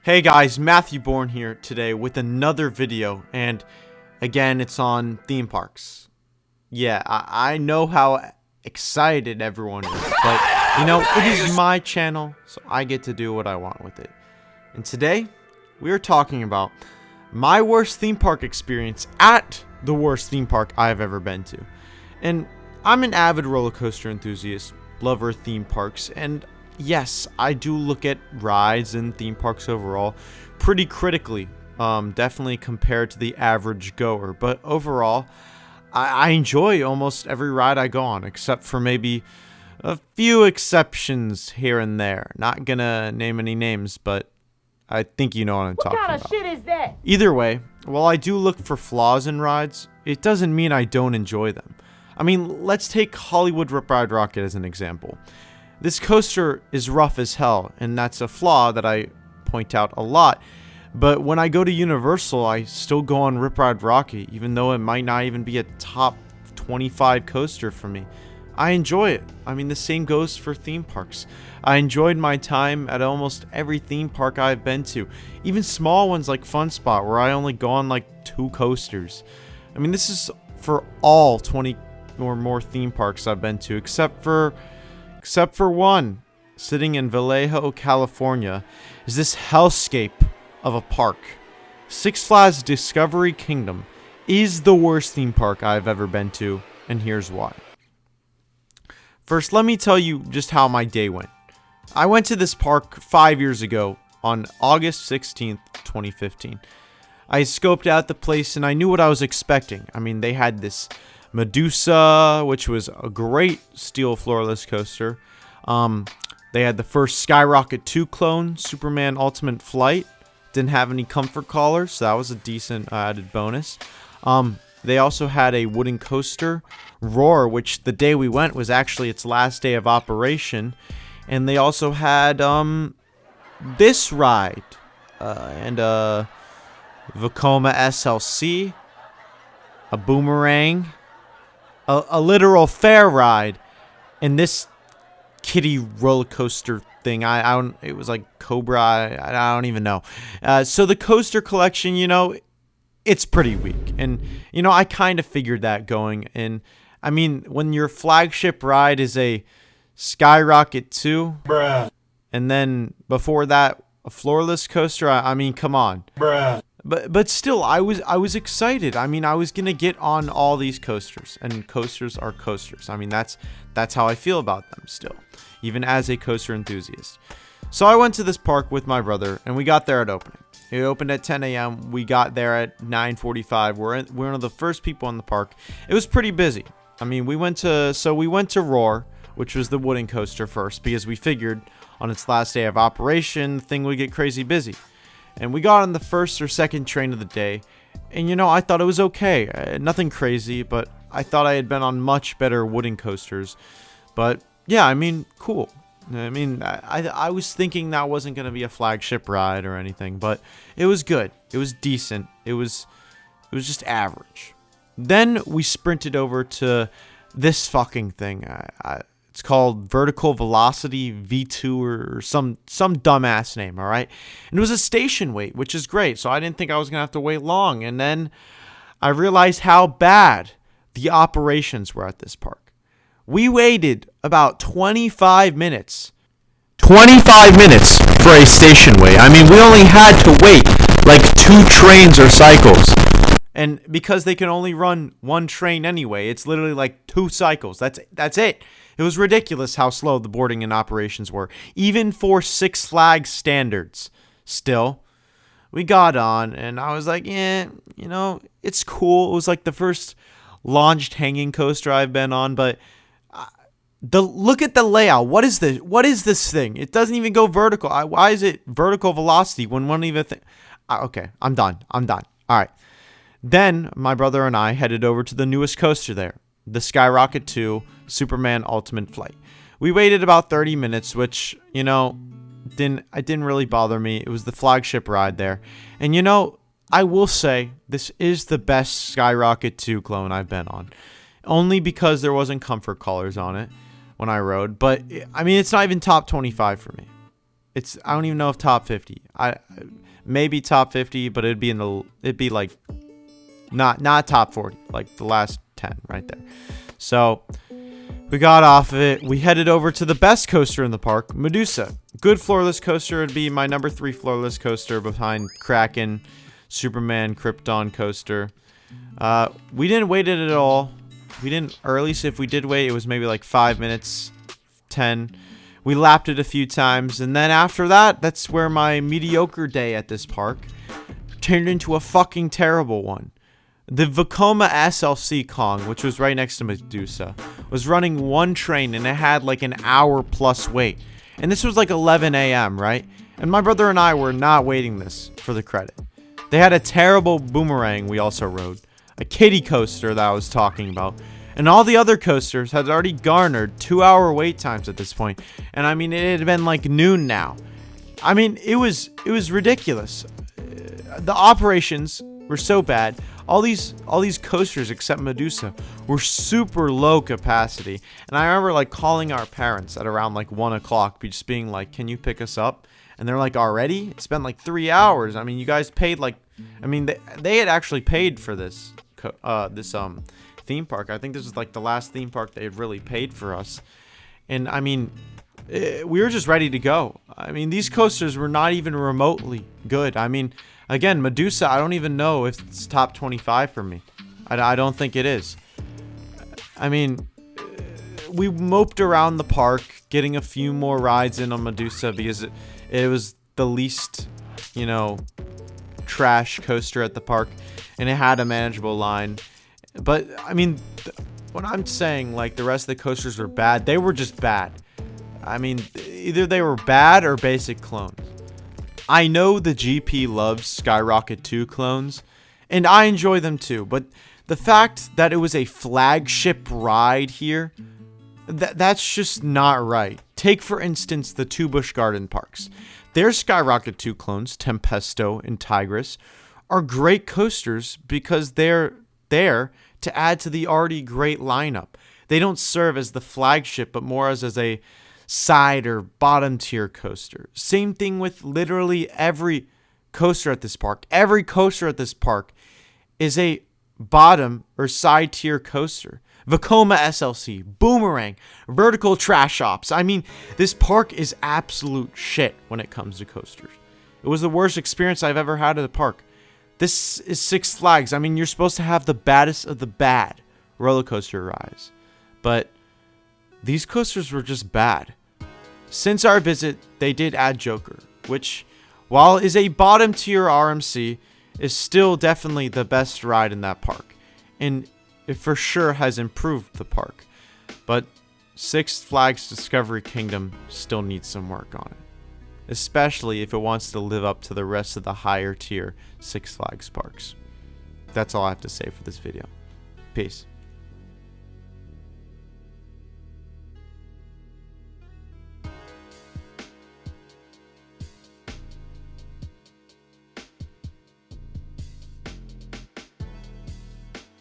Hey guys, Matthew Bourne here today with another video, and again it's on theme parks. Yeah, I know how excited everyone is, but you know, it is my channel, so I get to do what I want with it. And today, we are talking about my worst theme park experience at the worst theme park I've ever been to. And I'm an avid roller coaster enthusiast, lover of theme parks, and yes, I do look at rides and theme parks overall pretty critically, definitely compared to the average goer. But overall, I enjoy almost every ride I go on, except for maybe a few exceptions here and there. Not gonna name any names, but I think you know what I'm talking about. What kind of shit is that? Either way, while I do look for flaws in rides, it doesn't mean I don't enjoy them. I mean, let's take Hollywood Rip Ride Rockit as an example. This coaster is rough as hell, and that's a flaw that I point out a lot. But when I go to Universal, I still go on Rip Ride Rockit, even though it might not even be a top 25 coaster for me. I enjoy it. I mean, the same goes for theme parks. I enjoyed my time at almost every theme park I've been to. Even small ones like Fun Spot, where I only go on like 2 coasters. I mean, this is for all 20 or more theme parks I've been to, except for one, sitting in Vallejo, California, is this hellscape of a park. Six Flags Discovery Kingdom is the worst theme park I've ever been to, and here's why. First, let me tell you just how my day went. I went to this park 5 years ago on August 16th, 2015. I scoped out the place and I knew what I was expecting. I mean, they had this Medusa, which was a great steel floorless coaster. They had the first Skyrocket 2 clone, Superman Ultimate Flight. Didn't have any comfort collars, so that was a decent added bonus. They also had a wooden coaster, Roar, which the day we went was actually its last day of operation. And they also had this ride and a Vekoma SLC, a Boomerang, a literal fair ride, and this kiddie roller coaster thing. I don't. It was like Cobra. I don't even know. So the coaster collection, you know, it's pretty weak, and you know, I kind of figured that going. And I mean, when your flagship ride is a Skyrocket 2, bruh, and then before that a floorless coaster, I mean, come on, bruh. But still, I was excited. I mean, I was gonna get on all these coasters, and coasters are coasters. I mean, that's how I feel about them still, even as a coaster enthusiast. So I went to this park with my brother, and we got there at opening. It opened at 10 a.m. We got there at 9:45. We're one of the first people in the park. It was pretty busy. I mean, we went to Roar, which was the wooden coaster first, because we figured on its last day of operation, the thing would get crazy busy. And we got on the first or second train of the day, and you know, I thought it was okay. Nothing crazy, but I thought I had been on much better wooden coasters. But yeah, I mean, cool. I mean, I was thinking that wasn't going to be a flagship ride or anything, but it was good. It was decent. It was just average. Then we sprinted over to this fucking thing. It's called Vertical Velocity V2 or some dumbass name, all right? And it was a station wait, which is great, so I didn't think I was going to have to wait long. And then I realized how bad the operations were at this park. We waited about 25 minutes. 25 minutes for a station wait. I mean, we only had to wait like 2 trains or cycles. And because they can only run 1 train anyway, it's literally like 2 cycles. That's it. It was ridiculous how slow the boarding and operations were, even for Six Flags standards. Still, we got on, and I was like, yeah, you know, it's cool. It was like the first launched hanging coaster I've been on, but look at the layout. What is this thing? It doesn't even go vertical. Why is it vertical velocity when one even okay, I'm done. All right. Then my brother and I headed over to the newest coaster there, the Skyrocket 2 Superman Ultimate Flight. We waited about 30 minutes, which, you know, didn't really bother me. It was the flagship ride there. And you know, I will say this is the best Skyrocket 2 clone I've been on. Only because there wasn't comfort collars on it when I rode, but I mean, it's not even top 25 for me. I don't even know if top 50. Maybe top 50, but it'd be like not top 40, like the last 10 right there. So we got off of it. We headed over to the best coaster in the park, Medusa. Good floorless coaster. It'd be my number 3 floorless coaster behind Kraken, Superman, Krypton coaster. We didn't wait it at all. We didn't, or at least if we did wait, it was maybe like 5 minutes, 10. We lapped it a few times, and then after that, that's where my mediocre day at this park turned into a fucking terrible one. The Vekoma SLC Kong, which was right next to Medusa, was running one train, and it had like an hour plus wait. And this was like 11 a.m., right? And my brother and I were not waiting this for the credit. They had a terrible boomerang we also rode, a kiddie coaster that I was talking about, and all the other coasters had already garnered 2-hour wait times at this point. And I mean, it had been like noon now. I mean, it was ridiculous. The operations were so bad. All these coasters except Medusa were super low capacity. And I remember like calling our parents at around like 1 o'clock, just being like, "Can you pick us up?" And they're like, "Already? It's been like 3 hours. I mean, you guys paid like, I mean, they had actually paid for this theme park. I think this was like the last theme park they had really paid for us. And I mean, we were just ready to go. I mean, these coasters were not even remotely good. I mean, again, Medusa, I don't even know if it's top 25 for me. I don't think it is. I mean, we moped around the park, getting a few more rides in on Medusa because it was the least, you know, trash coaster at the park, and it had a manageable line. But I mean, when I'm saying like the rest of the coasters were bad, they were just bad. I mean, either they were bad or basic clones. I know the GP loves Skyrocket 2 clones, and I enjoy them too, but the fact that it was a flagship ride here, that's just not right. Take, for instance, the two Busch Garden parks. Their Skyrocket 2 clones, Tempesto and Tigris, are great coasters because they're there to add to the already great lineup. They don't serve as the flagship, but more as a side or bottom tier coaster. Same thing with literally every coaster at this park. Every coaster at this park is a bottom or side tier coaster. Vekoma SLC, Boomerang, Vertical Trash Ops. I mean, this park is absolute shit when it comes to coasters. It was the worst experience I've ever had at the park. This is Six Flags. I mean, you're supposed to have the baddest of the bad roller coaster rides. But these coasters were just bad. Since our visit, they did add Joker, which, while is a bottom tier RMC, is still definitely the best ride in that park. And it for sure has improved the park. But Six Flags Discovery Kingdom still needs some work on it, especially if it wants to live up to the rest of the higher tier Six Flags parks. That's all I have to say for this video. Peace.